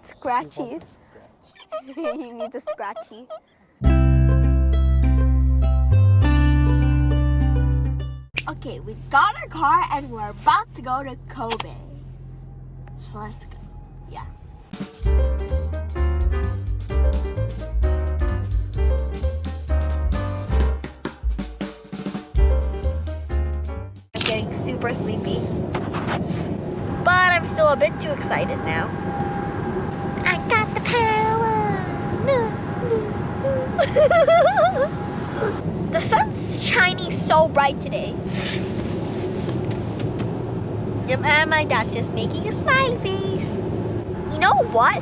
needs scratchies. He needs a scratchy. Okay, we got our car and we're about to go to Kobe. So let's go. Yeah. I'm getting super sleepy. But I'm still a bit too excited now. I got the power. The sun's shining so bright today. And my dad's just making a smiley face. You know what?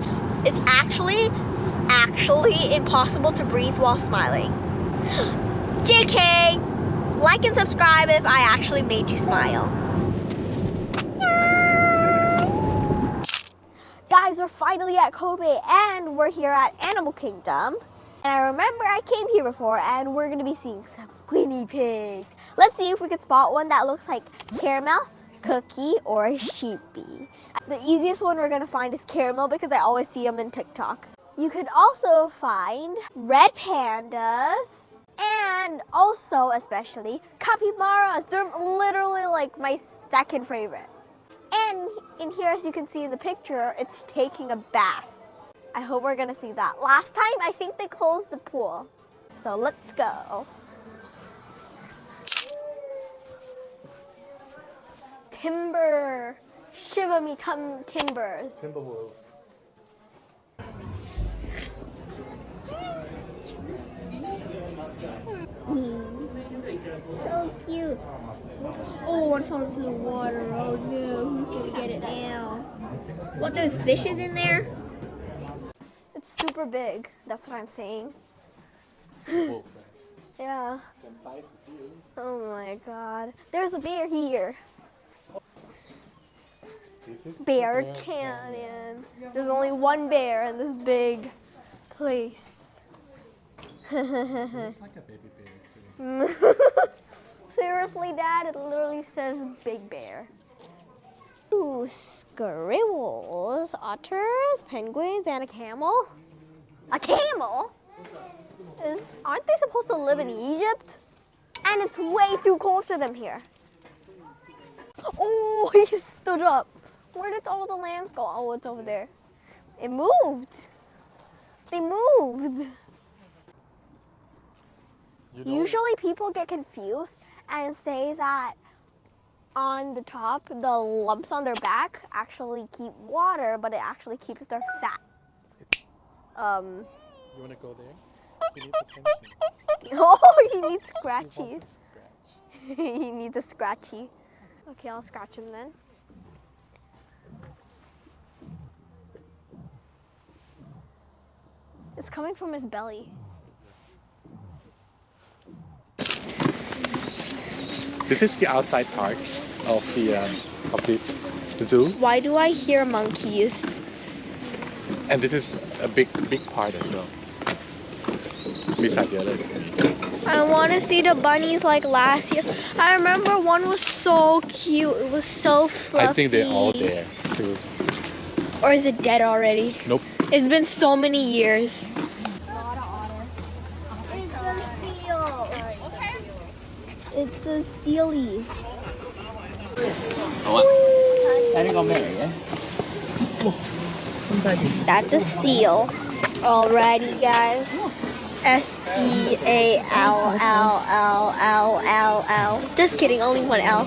It's actually impossible to breathe while smiling. JK, like and subscribe if I actually made you smile. Guys, we're finally at Kobe and we're here at Animal Kingdom. And I remember I came here before and we're gonna be seeing some guinea pigs. Let's see if we can spot one that looks like Caramel, Cookie, or Sheepy. The easiest one we're gonna find is Caramel because I always see them in TikTok. You could also find red pandas and also especially capybaras. They're literally like my second favorite. And in here, as you can see in the picture, it's taking a bath. I hope we're gonna see that. Last time, I think they closed the pool. So let's go. Timber. Shiva me timbers. Timberwolf. So cute. Oh, one fell into the water. Oh no, who's gonna get it now? What, there's fishes in there? It's super big. That's what I'm saying. Yeah. Same size as you. Oh my god. There's a bear here. This is Bear Canyon. There's only one bear in this big place. Looks like a baby bear too. Seriously, Dad? It literally says Big Bear. Ooh, squirrels, otters, penguins, and a camel. A camel? Aren't they supposed to live in Egypt? And it's way too close to them here. Oh, he stood up. Where did all the lambs go? Oh, it's over there. It moved. They moved. Usually people get confused and say that on the top, the lumps on their back actually keep water, but it actually keeps their fat. You want to go there? He needs attention. Oh, he needs scratchies. Scratch. He needs a scratchy. Okay, I'll scratch him then. It's coming from his belly. This is the outside part of the this zoo, Why do I hear monkeys? and this is a big part as well. Beside the other. I want to see the bunnies like last year. I remember one was so cute. It was so fluffy. I think they're all there too. Or is it dead already? Nope. It's been so many years. It's a sealy. That's a seal. Alrighty, guys. S-E-A-L-L-L-L-L-L. Just kidding, only one L.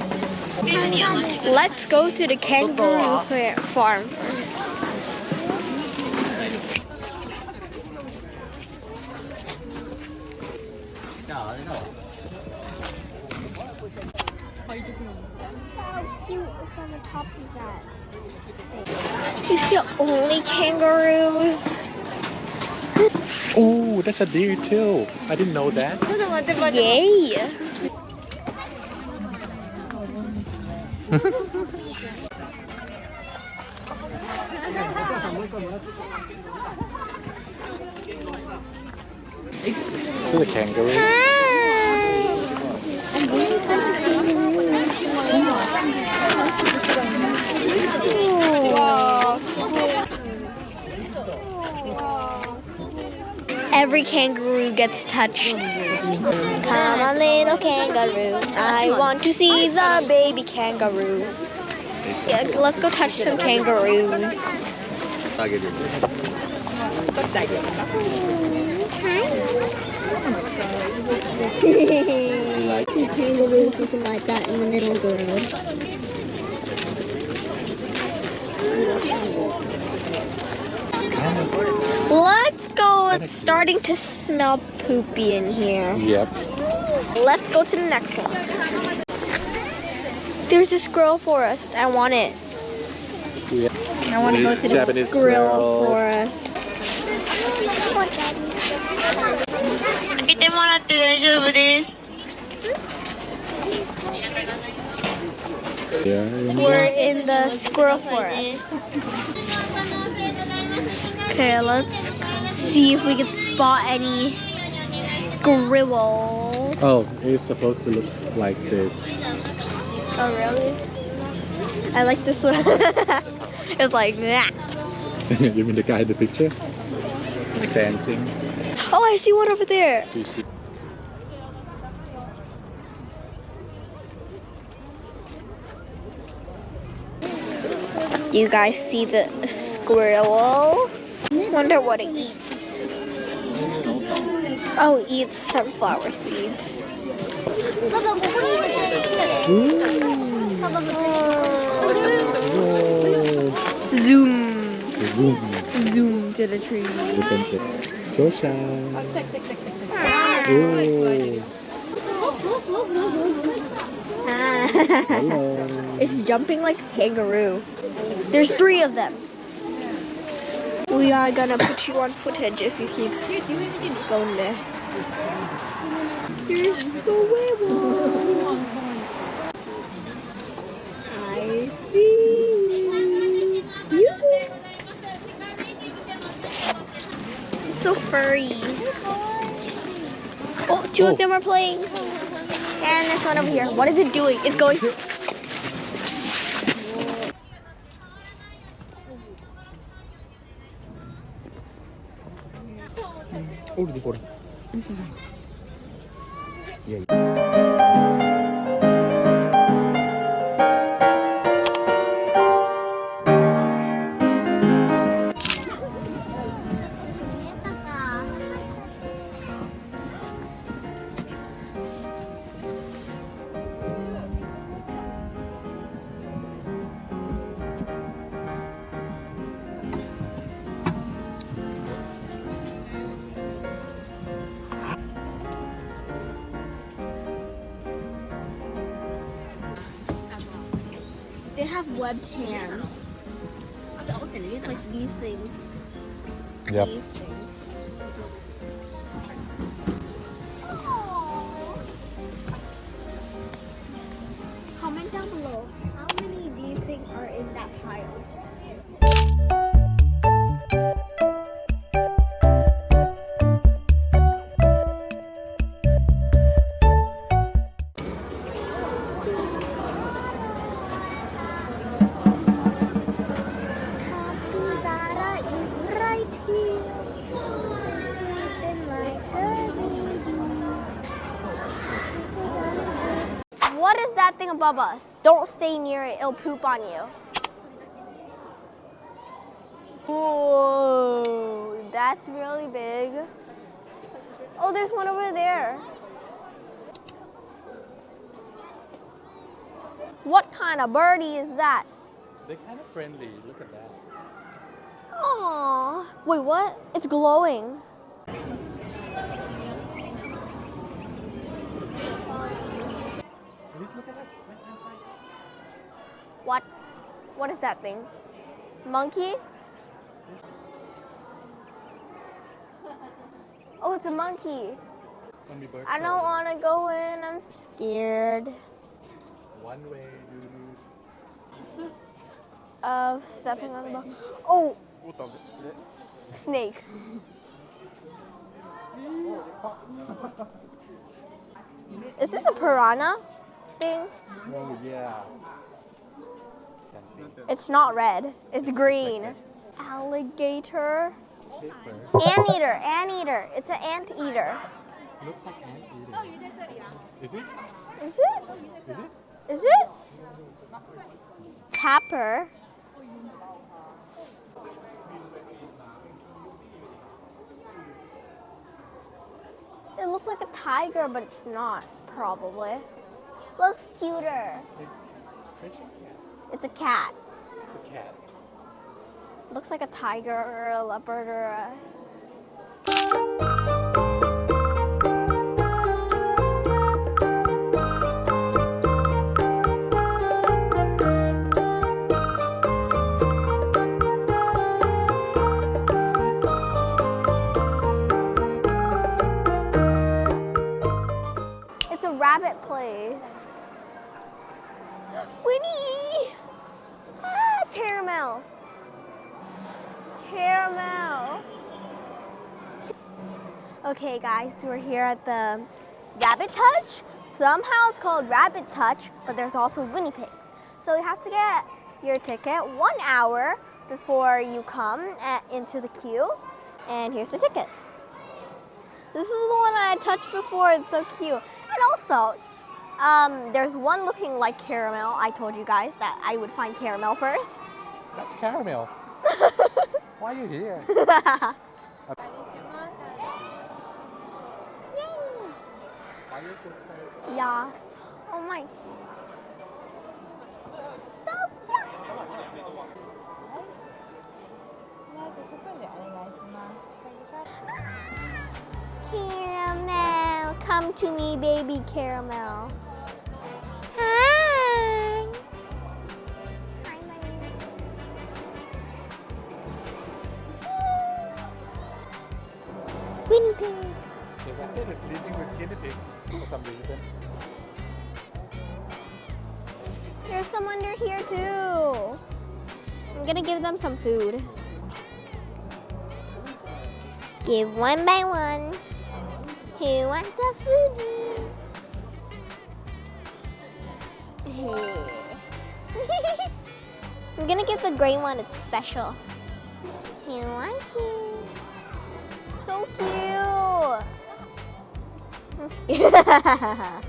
Let's go to the kangaroo farm first. How cute, it's on the top of that. You see only kangaroos? Oh, that's a deer too. I didn't know that. Yay! So the kangaroo. every kangaroo gets touched. Come on, little kangaroo. I want to see the baby kangaroo. Yeah, let's go touch some kangaroos. See kangaroos looking like that in the middle of the road. Let's go. It's starting to smell poopy in here. Yep. Let's go to the next one. There's a squirrel forest. I want it. Yep. I want to go to the Japanese squirrel forest. We're in the squirrel forest. Okay, let's see if we can spot any squirrel. Oh, it's supposed to look like this. Oh, really? I like this one. It's like that. You mean the guy in the picture? Dancing. Oh, I see one over there. Do you see? Do you guys see the squirrel? Wonder what it eats. Oh, it eats sunflower seeds. Zoom. Zoom. Zoom to the tree. So shy. Oh. Hello. It's jumping like a kangaroo. There's 3 of them. We are gonna put you on footage if you keep going there. There's squirrel. I see you. It's so furry. Oh, 2 of them are playing. And there's one over here. What is it doing? It's going. They have webbed hands. Like these things. Yep. These things. Comment down below. How many do you think are in that pile? What is that thing above us? Don't stay near it, it'll poop on you. Whoa, that's really big. Oh, there's one over there. What kind of birdie is that? They're kind of friendly. Look at that. Aww. Wait, what? It's glowing. Please look at that. Left-hand side. What? What is that thing? Monkey? Oh, it's a monkey. I don't want to go in. I'm scared One way. of stepping on the ball. Oh, snake. Is this a piranha thing? Oh yeah. It's not red. It's green. Alligator. Caper. Anteater. It's an anteater. Looks like anteater. Is it? Is it? Is it? Is it? Tapper. It looks like a tiger, but it's not, probably. Looks cuter. It's fish or cat? It's a cat. It's a cat. Looks like a tiger or a leopard or a... It's a rabbit place. Winnie! Ah, caramel. Caramel. Okay guys, so we're here at the Rabbit Touch. Somehow it's called Rabbit Touch, but there's also Guinea pigs. So you have to get your ticket 1 hour before you come into the queue. And here's the ticket. This is the one I touched before, it's so cute. And also, there's one looking like caramel. I told you guys that I would find caramel first. That's caramel. Why are you here? Are you so excited? Yes. Oh my. Caramel, come to me, baby caramel. Hi. Hi, buddy. Guinea pig. The rabbit is living with guinea pig for some reason. There's some under here too. I'm gonna give them some food. Give one by one. Who wants a foodie? I'm gonna give the gray one, it's special. Who wants it? So cute. I'm scared.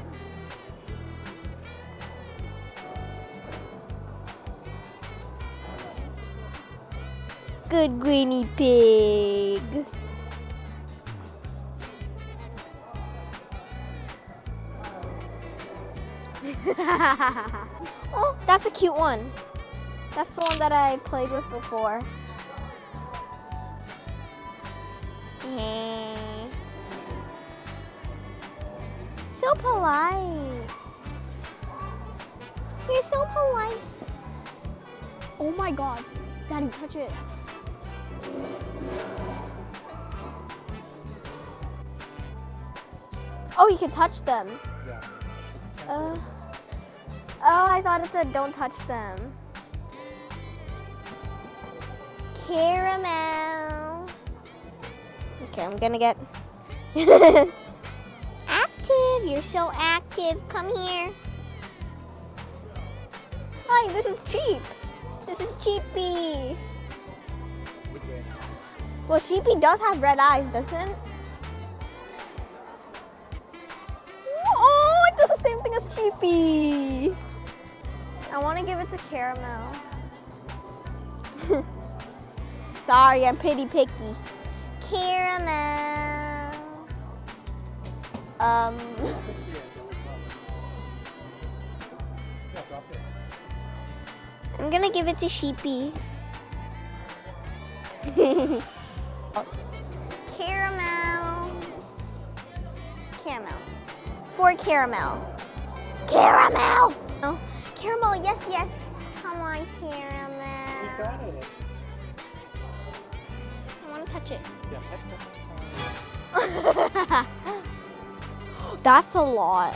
Good guinea pig. Oh, that's a cute one. That's the one that I played with before. So polite. You're so polite. Oh my God. Daddy, touch it. Oh, you can touch them. Yeah. Oh, I thought it said don't touch them. Caramel. Okay, I'm gonna get active. You're so active. Come here. Hi, this is cheap. This is Cheapy. Which way? Well, Cheapy does have red eyes, doesn't it? Oh, it does the same thing as Cheapy. I want to give it to Caramel. Sorry, I'm pretty picky. Caramel. I'm gonna give it to Sheepy. Caramel. Caramel. For Caramel. Caramel! Oh, Caramel, yes, yes. Come on, Caramel. You got it. I want to touch it. Yeah, That's a lot.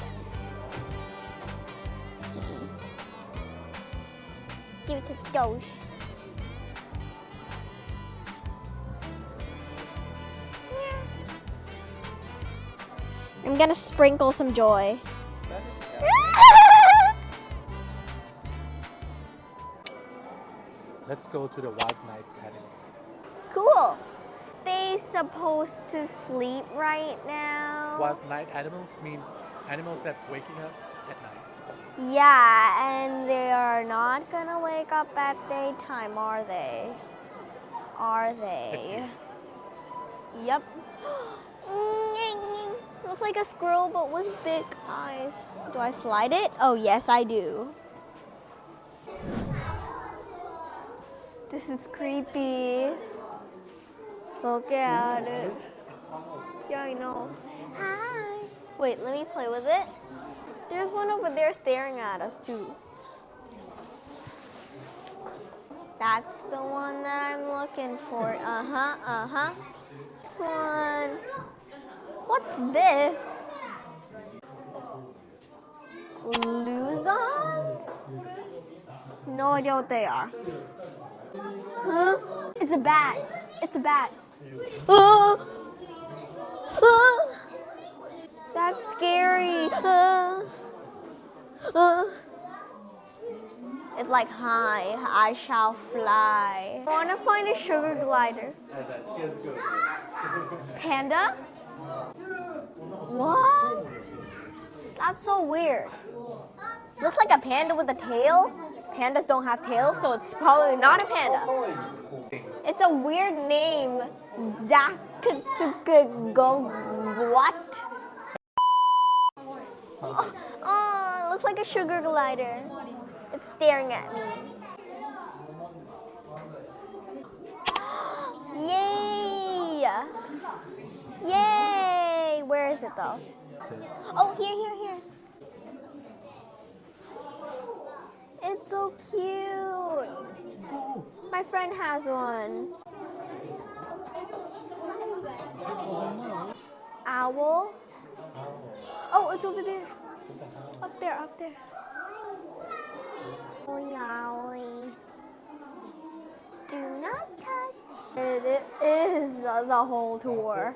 Give it to Doge. I'm gonna sprinkle some joy. Let's go to the White Knight Academy. Cool. they supposed to sleep right now? What night animals mean? Animals that waking up at night. Yeah, and they are not gonna wake up at daytime, are they? Are they? Yep. Looks like a squirrel, but with big eyes. Do I slide it? Oh, yes, I do. This is creepy. Look at it. Yeah, I know. Hi. Wait, let me play with it. There's one over there staring at us, too. That's the one that I'm looking for. Uh-huh. This one. What's this? Luzon? No idea what they are. Huh? It's a bat. It's a bat. That's scary. It's like, hi, I shall fly. I want to find a sugar glider. Panda? What? That's so weird. Looks like a panda with a tail. Pandas don't have tails, so it's probably not a panda. It's a weird name. What? Oh, it looks like a sugar glider. It's staring at me. Yay! Yay! Where is it though? Oh, here. It's so cute. My friend has one. Owl. Oh, it's over there. Up there. Owie. Do not touch. It is the whole tour.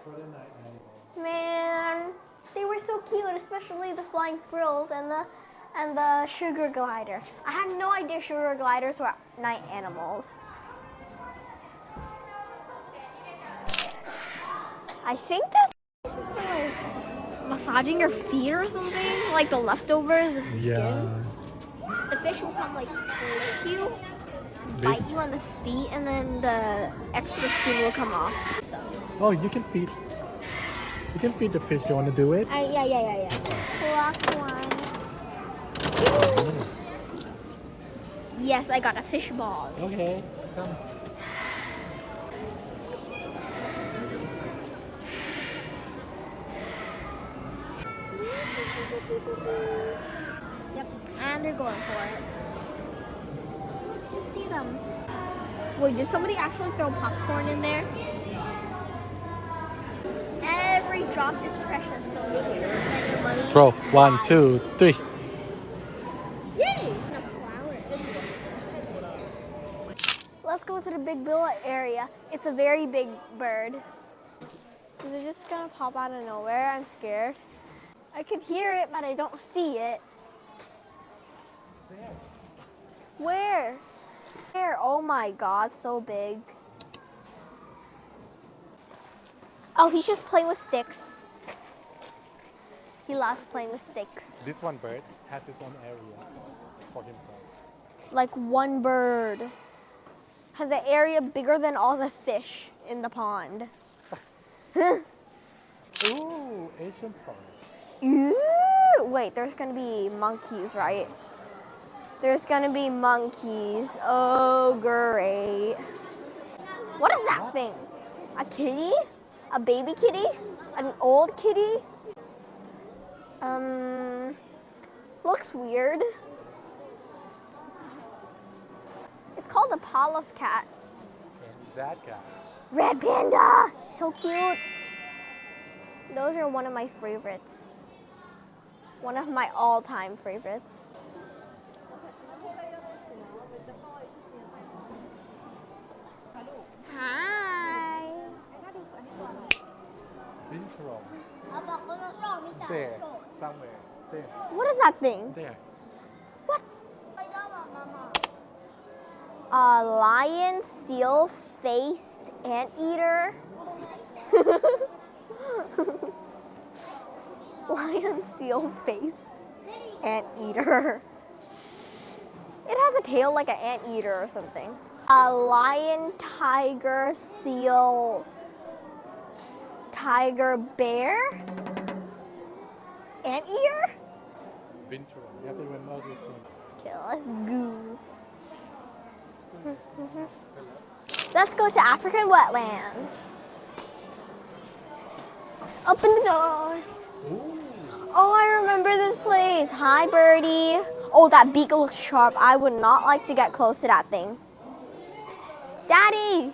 Man, they were so cute, especially the flying squirrels and the sugar glider. I had no idea sugar gliders were night animals. I think that's like massaging your feet or something, like the leftovers of the skin. The fish will come like lick you, bite you on the feet, and then the extra skin will come off. Oh, you can feed the fish. You want to do it? Yeah. Pluck one. Yes, I got a fish ball. Okay, come. Yep, and they're going for it. See them. Wait, did somebody actually throw popcorn in there? Every drop is precious, so make sure to spend your money. Throw 1, 2, 3. Yay! Let's go to the big bill area. It's a very big bird. Is it just gonna pop out of nowhere? I'm scared. I can hear it, but I don't see it. Where? Where? Oh my God, so big. Oh, he's just playing with sticks. He loves playing with sticks. This one bird has his own area for himself. Like one bird has an area bigger than all the fish in the pond. Ooh, Asian forest. Ooh, wait, there's gonna be monkeys, right? There's gonna be monkeys. Oh, great. What is that thing? A kitty? A baby kitty? An old kitty? Looks weird. It's called a Pallas cat. And that guy. Red panda! So cute. Those are one of my favorites. One of my all-time favorites. Hi. Intro. There, somewhere. There. What is that thing? There. What? A lion, seal-faced anteater. Lion, seal-faced anteater. It has a tail like an anteater or something. A lion, tiger, seal, tiger, bear? Anteater? Winter. You have to remember this one. Okay, let's go. Let's go to African wetland. Open the door. Ooh. Oh, I remember this place. Hi, birdie. Oh, that beak looks sharp. I would not like to get close to that thing. Daddy!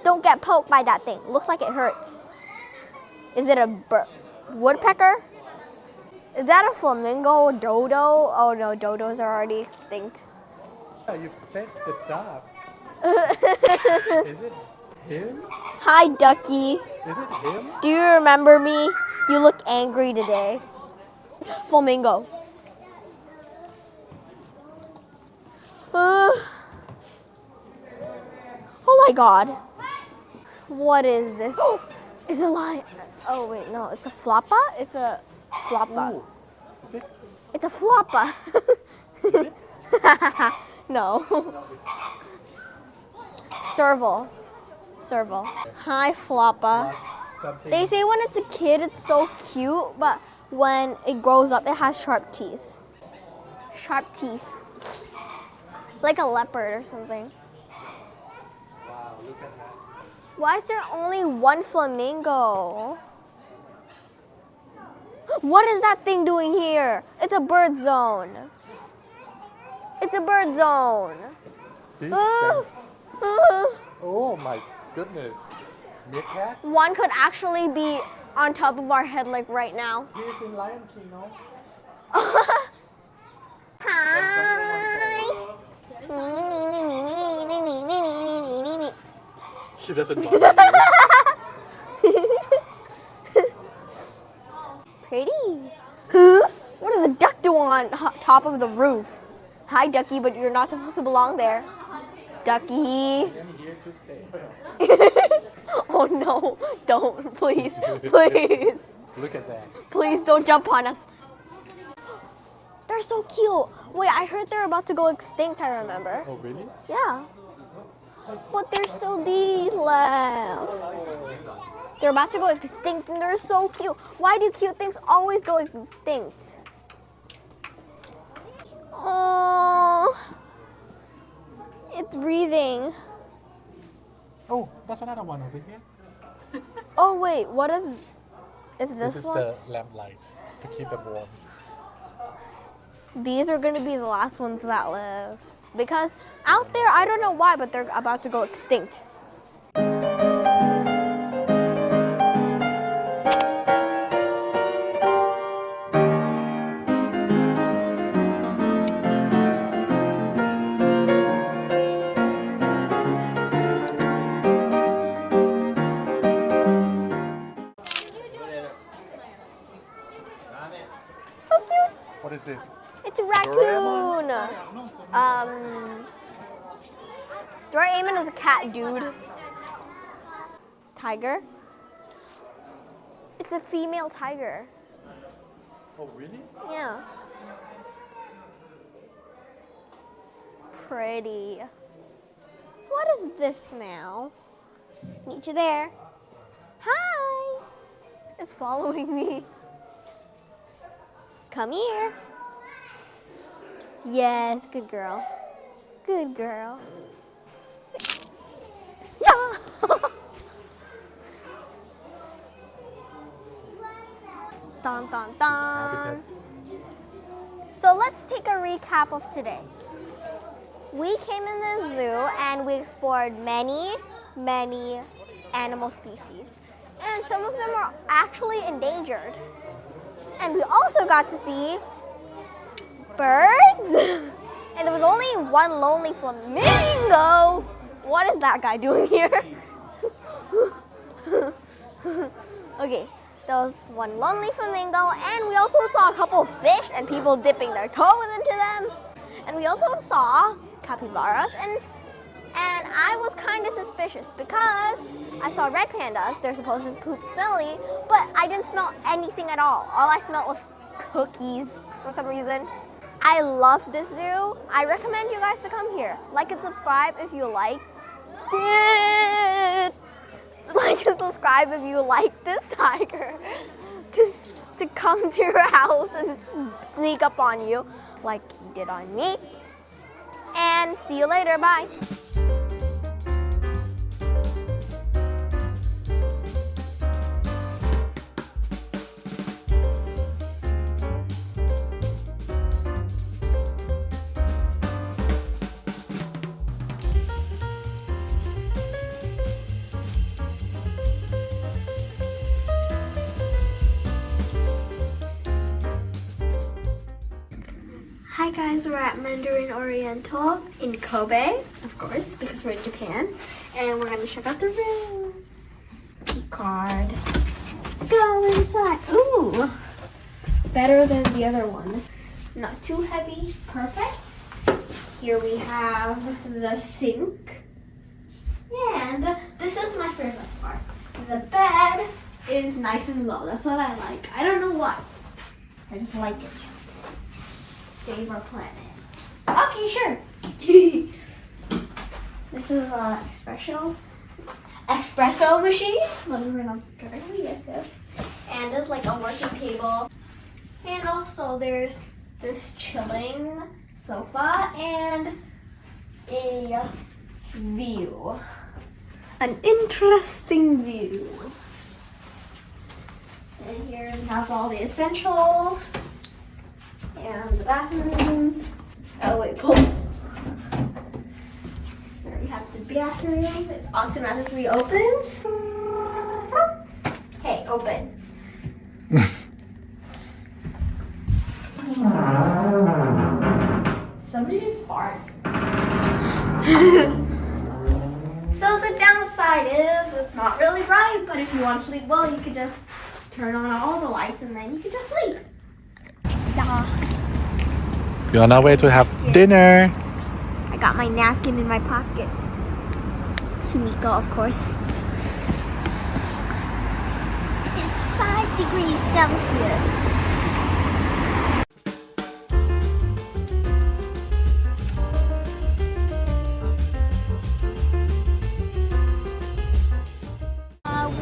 Don't get poked by that thing. Looks like it hurts. Is it a woodpecker? Is that a flamingo? Dodo? Oh no, dodos are already extinct. You fed the dog. Is it him? Hi, ducky. Is it him? Do you remember me? You look angry today. Flamingo. Oh my god. What is this? Oh, it's a lion. Oh wait, no, it's a floppa? It's a floppa. Ooh. Is it? It's a floppa. Is it? No. Serval. Serval. Hi, floppa. Something. They say when it's a kid, it's so cute, but when it grows up, it has sharp teeth. Sharp teeth. Like a leopard or something. Wow, look at that. Why is there only one flamingo? What is that thing doing here? It's a bird zone. It's a bird zone. This Ah, thing. ah. Oh my goodness. Meerkat? One could actually be on top of our head like right now. He's in Lion King, no? Hi. She doesn't bother you. Pretty. Huh? What does a duck do on top of the roof? Hi, ducky, but you're not supposed to belong there. Ducky. I'm here to stay. Oh no, don't, please, please. Look at that. Please don't jump on us. They're so cute. Wait, I heard they're about to go extinct, I remember. Oh, really? Yeah. But there's still these left. They're about to go extinct and they're so cute. Why do cute things always go extinct? Oh, it's breathing. Oh, there's another one over here. Oh wait, what if This this is one? the lamp light to keep them warm. These are gonna be the last ones that live. Because out there, I don't know why, but they're about to go extinct. So cute. What is this? It's a raccoon. Doraemon is a cat dude. Tiger. It's a female tiger. Oh, really? Yeah. Pretty. What is this now? Meet you there. Hi. It's following me. Come here. Yes, good girl. Good girl. Yeah. Dun dun dun. Habitats. So let's take a recap of today. We came in the zoo and we explored many animal species. And some of them are actually endangered. And we also got to see birds. And there was only one lonely flamingo. What is that guy doing here? Okay, there was one lonely flamingo, and we also saw a couple of fish and people dipping their toes into them. And we also saw capybaras, and I was kind of suspicious because I saw red pandas. They're supposed to poop smelly, but I didn't smell anything at all. All I smelled was cookies for some reason. I love this zoo. I recommend you guys to come here. Like and subscribe if you like it. Like and subscribe if you like this tiger to come to your house and sneak up on you like he did on me. And see you later. Bye. Hi guys, we're at Mandarin Oriental in Kobe, of course, because we're in Japan. And we're gonna check out the room. Key card. Go inside. Ooh! Better than the other one. Not too heavy. Perfect. Here we have the sink. And this is my favorite part. The bed is nice and low. That's what I like. I don't know why. I just like it. Save our planet. Okay, sure. This is an espresso machine. Let me pronounce it correctly. Yes. And it's like a working table. And also there's this chilling sofa and a view. An interesting view. And here we have all the essentials. And the bathroom. Oh wait, pull. There we have the bathroom. It automatically opens. Hey, open. Somebody just farted. So the downside is it's not really bright, but if you want to sleep well, you could just turn on all the lights and then you could just sleep. We're on our way to have dinner. I got my napkin in my pocket. Sumiko, of course. It's 5 degrees Celsius.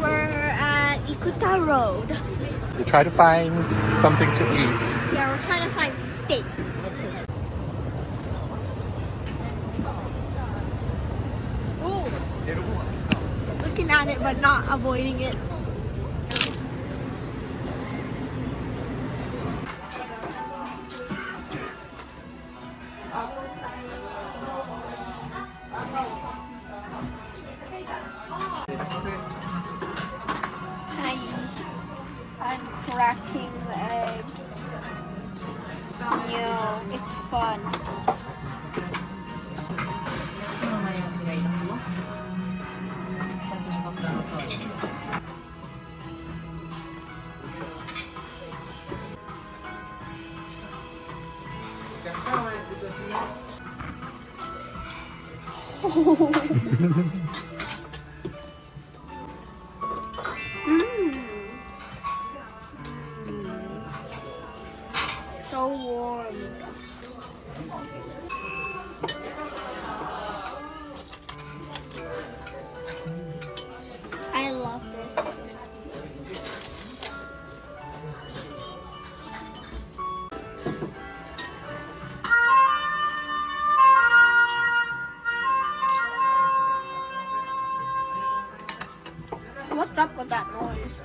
We're at Ikuta Road. We try to find something to eat. Yeah, we're trying to find steak. Oh, looking at it but not avoiding it. I'm cracking the egg. No, it's fun. So warm. I love this. What's up with that noise?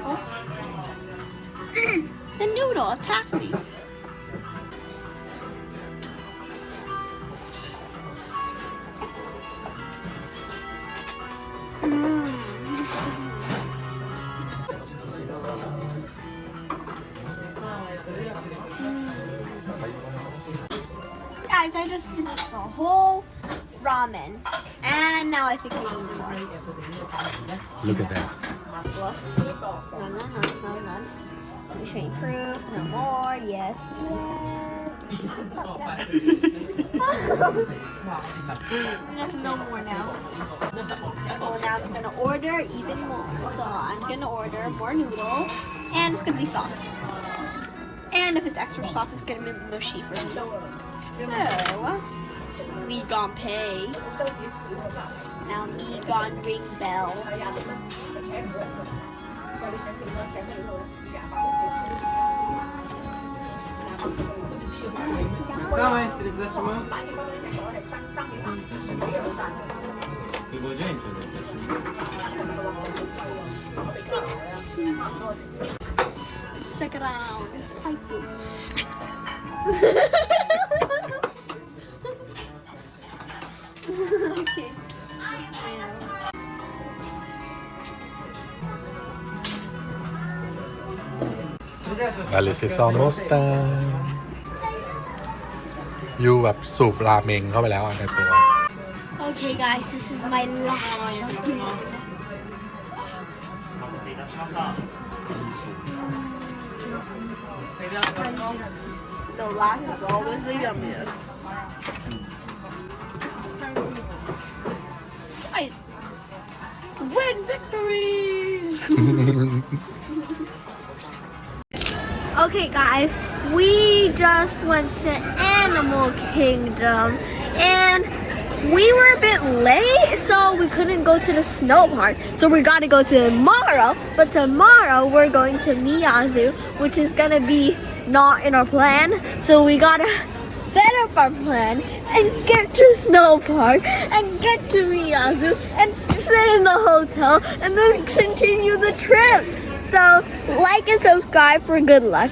Oh. The noodle attacked me. Guys, I just finished the whole ramen. And now I think I need more. Look at that. No. Let me show you proof. No more. Yes. No more now. So now I'm gonna order even more. So I'm gonna order more noodle, and it's gonna be soft. And if it's extra soft, it's gonna be mushy for me. So we gon' pay. Now me gon' ring bell. Second round. Okay. Alice is almost done ยูแบบสูบราเมงเข้าไปแล้วในตัว Okay guys, this is my last spoon. The last is always the yummiest. I win victory! Okay guys, we just went to Animal Kingdom and we were a bit late, so we couldn't go to the snow park. So we gotta go to tomorrow, but tomorrow we're going to Miyazu, which is gonna be not in our plan. So we gotta set up our plan and get to snow park and get to Miyazu and stay in the hotel and then continue the trip. So like and subscribe for good luck.